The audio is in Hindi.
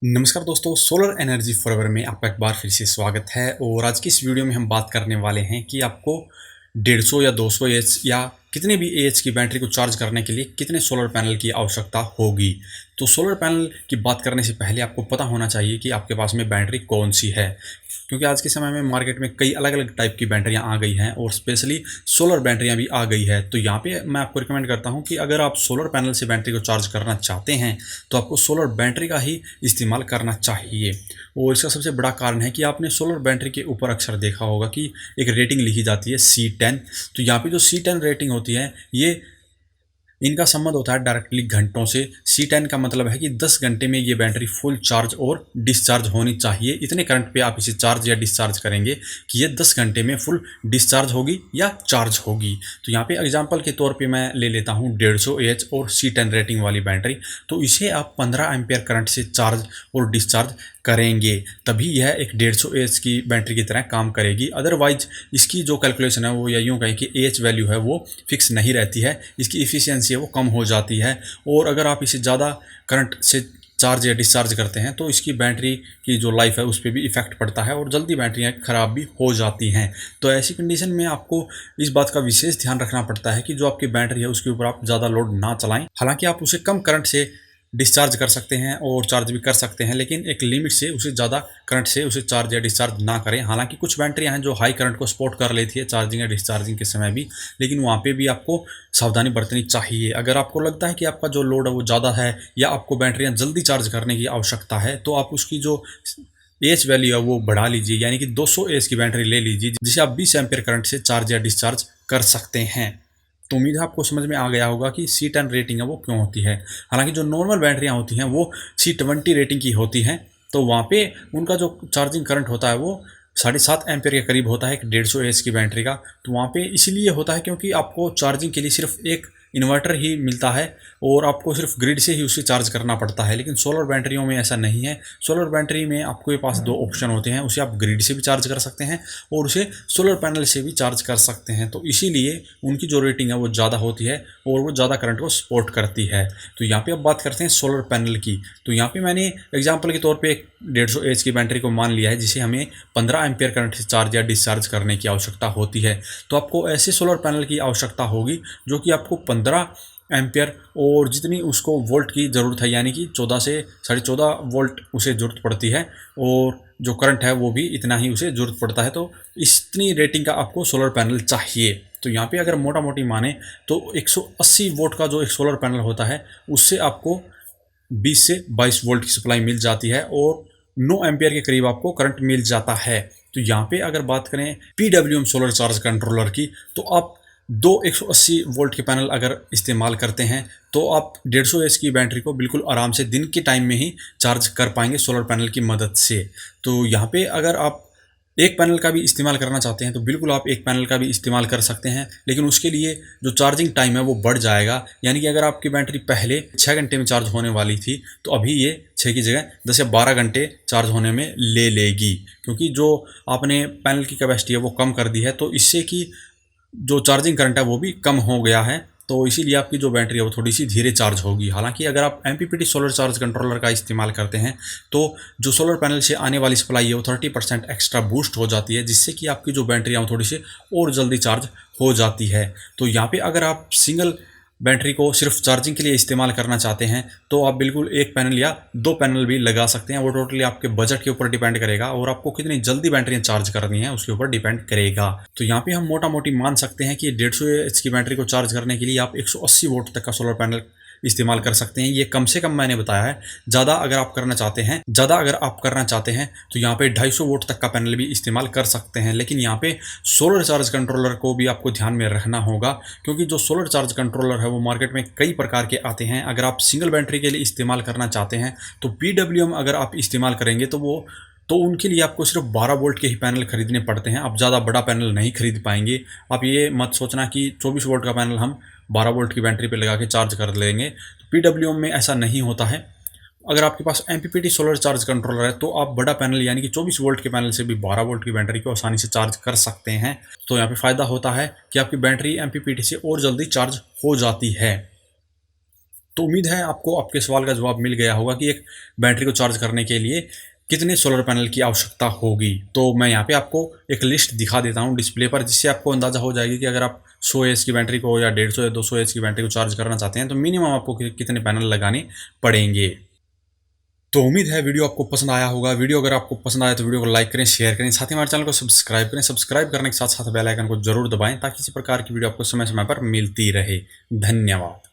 नमस्कार दोस्तों, सोलर एनर्जी फॉरएवर में आपका एक बार फिर से स्वागत है। और आज की इस वीडियो में हम बात करने वाले हैं कि आपको 150 या 200 एएच या कितने भी एएच की बैटरी को चार्ज करने के लिए कितने सोलर पैनल की आवश्यकता होगी। तो सोलर पैनल की बात करने से पहले आपको पता होना चाहिए कि आपके पास में बैटरी कौन सी है, क्योंकि आज के समय में मार्केट में कई अलग अलग टाइप की बैटरियां आ गई हैं और स्पेशली सोलर बैटरियां भी आ गई है। तो यहाँ पे मैं आपको रिकमेंड करता हूँ कि अगर आप सोलर पैनल से बैटरी को चार्ज करना चाहते हैं तो आपको सोलर बैटरी का ही इस्तेमाल करना चाहिए। और इसका सबसे बड़ा कारण है कि आपने सोलर बैटरी के ऊपर अक्सर देखा होगा कि एक रेटिंग लिखी जाती है C10। तो यहाँ पे जो C10 रेटिंग होती है, ये इनका संबंध होता है डायरेक्टली घंटों से। C10 का मतलब है कि 10 घंटे में ये बैटरी फुल चार्ज और डिस्चार्ज होनी चाहिए। इतने करंट पे आप इसे चार्ज या डिस्चार्ज करेंगे कि ये 10 घंटे में फुल डिस्चार्ज होगी या चार्ज होगी। तो यहाँ पे एग्जांपल के तौर पे मैं ले लेता हूँ 150 एएच और C10 रेटिंग वाली बैटरी। तो इसे आप 15 एम्पियर करंट से चार्ज और डिस्चार्ज करेंगे, तभी यह एक 150 एएच की बैटरी की तरह काम करेगी। अदरवाइज इसकी जो कैलकुलेशन है वो, या यूँ कहें कि एएच वैल्यू है वो फिक्स नहीं रहती है, इसकी इफ़िशियंसी है वो कम हो जाती है। और अगर आप इसे ज़्यादा करंट से चार्ज या डिस्चार्ज करते हैं तो इसकी बैटरी की जो लाइफ है उस पर भी इफ़ेक्ट पड़ता है और जल्दी बैटरियाँ ख़राब भी हो जाती हैं। तो ऐसी कंडीशन में आपको इस बात का विशेष ध्यान रखना पड़ता है कि जो आपकी बैटरी है उसके ऊपर आप ज़्यादा लोड ना चलाएं। हालांकि आप उसे कम करंट से डिस्चार्ज कर सकते हैं और चार्ज भी कर सकते हैं, लेकिन एक लिमिट से उसे ज़्यादा करंट से उसे चार्ज या डिस्चार्ज ना करें। हालांकि कुछ बैटरियां हैं जो हाई करंट को सपोर्ट कर लेती है चार्जिंग या डिस्चार्जिंग के समय भी, लेकिन वहाँ पे भी आपको सावधानी बरतनी चाहिए। अगर आपको लगता है कि आपका जो लोड है वो ज़्यादा है या आपको बैटरियाँ जल्दी चार्ज करने की आवश्यकता है, तो आप उसकी जो एच वैल्यू है वो बढ़ा लीजिए, यानी कि 200 एच की बैटरी ले लीजिए जिसे आप 20 एम्पियर करंट से चार्ज या डिस्चार्ज कर सकते हैं। तो उम्मीद है आपको समझ में आ गया होगा कि C10 रेटिंग है वो क्यों होती है। हालांकि जो नॉर्मल बैटरियां होती हैं वो C20 रेटिंग की होती हैं। तो वहाँ पे उनका जो चार्जिंग करंट होता है वो 7.5 एम्पियर के करीब होता है एक 150 एच की बैटरी का। तो वहाँ पे इसीलिए होता है क्योंकि आपको चार्जिंग के लिए सिर्फ एक इन्वर्टर ही मिलता है और आपको सिर्फ ग्रिड से ही उसे चार्ज करना पड़ता है। लेकिन सोलर बैटरियों में ऐसा नहीं है। सोलर बैटरी में आपके पास दो ऑप्शन होते हैं, उसे आप ग्रिड से भी चार्ज कर सकते हैं और उसे सोलर पैनल से भी चार्ज कर सकते हैं। तो इसीलिए उनकी जो रेटिंग है वो ज़्यादा होती है और वो ज़्यादा करंट को सपोर्ट करती है। तो यहाँ पे अब बात करते हैं सोलर पैनल की। तो यहाँ पे मैंने एग्जांपल के तौर पे एक 150 एच की बैटरी को मान लिया है जिसे हमें 15 एम्पियर करंट से चार्ज या डिस्चार्ज करने की आवश्यकता होती है। तो आपको ऐसे सोलर पैनल की आवश्यकता होगी जो कि आपको 15 एम्पियर और जितनी उसको वोल्ट की ज़रूरत है, यानी कि 14 से 14.5 वोल्ट उसे ज़रूरत पड़ती है और जो करंट है वो भी इतना ही उसे ज़रूरत पड़ता है। तो इतनी रेटिंग का आपको सोलर पैनल चाहिए। तो यहाँ पे अगर मोटा मोटी माने तो 180 वोल्ट का जो एक सोलर पैनल होता है उससे आपको 20 से 22 वोल्ट की सप्लाई मिल जाती है और 9 एम्पियर के करीब आपको करंट मिल जाता है। तो यहाँ पे अगर बात करें PWM सोलर चार्ज कंट्रोलर की, तो आप दो 180 वोल्ट के पैनल अगर इस्तेमाल करते हैं तो आप 150 एच की बैटरी को बिल्कुल आराम से दिन के टाइम में ही चार्ज कर पाएंगे सोलर पैनल की मदद से। तो यहाँ पे अगर आप एक पैनल का भी इस्तेमाल करना चाहते हैं तो बिल्कुल आप एक पैनल का भी इस्तेमाल कर सकते हैं, लेकिन उसके लिए जो चार्जिंग टाइम है वो बढ़ जाएगा। यानी कि अगर आपकी बैटरी पहले 6 घंटे में चार्ज होने वाली थी तो अभी ये 6 की जगह 10 या 12 घंटे चार्ज होने में ले लेगी, क्योंकि जो आपने पैनल की कैपेसिटी है वो कम कर दी है। तो इससे कि जो चार्जिंग करंट है वो भी कम हो गया है, तो इसीलिए आपकी जो बैटरी है वो थोड़ी सी धीरे चार्ज होगी। हालांकि अगर आप MPPT सोलर चार्ज कंट्रोलर का इस्तेमाल करते हैं तो जो सोलर पैनल से आने वाली सप्लाई है वो 30% एक्स्ट्रा बूस्ट हो जाती है, जिससे कि आपकी जो बैटरी है वो थोड़ी सी और जल्दी चार्ज हो जाती है। तो यहाँ पे अगर आप सिंगल बैटरी को सिर्फ चार्जिंग के लिए इस्तेमाल करना चाहते हैं तो आप बिल्कुल एक पैनल या दो पैनल भी लगा सकते हैं। वो टोटली आपके बजट के ऊपर डिपेंड करेगा और आपको कितनी जल्दी बैटरियाँ चार्ज करनी है उसके ऊपर डिपेंड करेगा। तो यहाँ पे हम मोटा मोटी मान सकते हैं कि 150 एच की बैटरी को चार्ज करने के लिए आप 180 वोल्ट तक का सोलर पैनल इस्तेमाल कर सकते हैं। ये कम से कम मैंने बताया है। ज़्यादा अगर आप करना चाहते हैं तो यहाँ पे 250 वोल्ट तक का पैनल भी इस्तेमाल कर सकते हैं। लेकिन यहाँ पे सोलर चार्ज कंट्रोलर को भी आपको ध्यान में रखना होगा, क्योंकि जो सोलर चार्ज कंट्रोलर है वो मार्केट में कई प्रकार के आते हैं। अगर आप सिंगल बैटरी के लिए इस्तेमाल करना चाहते हैं तो PWM अगर आप इस्तेमाल करेंगे तो उनके लिए आपको सिर्फ 12 वोल्ट के ही पैनल खरीदने पड़ते हैं। आप ज़्यादा बड़ा पैनल नहीं खरीद पाएंगे। आप ये मत सोचना कि 24 वोल्ट का पैनल हम 12 वोल्ट की बैटरी पे लगा के चार्ज कर लेंगे। तो PWM में ऐसा नहीं होता है। अगर आपके पास MPPT सोलर चार्ज कंट्रोलर है तो आप बड़ा पैनल यानी कि 24 वोल्ट के पैनल से भी 12 वोल्ट की बैटरी को आसानी से चार्ज कर सकते हैं। तो यहाँ पे फ़ायदा होता है कि आपकी बैटरी MPPT से और जल्दी चार्ज हो जाती है। तो उम्मीद है आपको आपके सवाल का जवाब मिल गया होगा कि एक बैटरी को चार्ज करने के लिए कितने सोलर पैनल की आवश्यकता होगी। तो मैं यहाँ पे आपको एक लिस्ट दिखा देता हूँ डिस्प्ले पर, जिससे आपको अंदाज़ा हो जाएगी कि अगर आप 100 एएच की बैटरी को या 150 या 200 एएच की बैटरी को चार्ज करना चाहते हैं तो मिनिमम आपको कितने पैनल लगाने पड़ेंगे। तो उम्मीद है वीडियो आपको पसंद आया होगा। वीडियो अगर आपको पसंद आया तो वीडियो को लाइक करें, शेयर करें, साथ ही हमारे चैनल को सब्सक्राइब करें। सब्सक्राइब करने के साथ साथ बेल आइकन को जरूर दबाएं ताकि इसी प्रकार की वीडियो आपको समय समय पर मिलती रहे। धन्यवाद।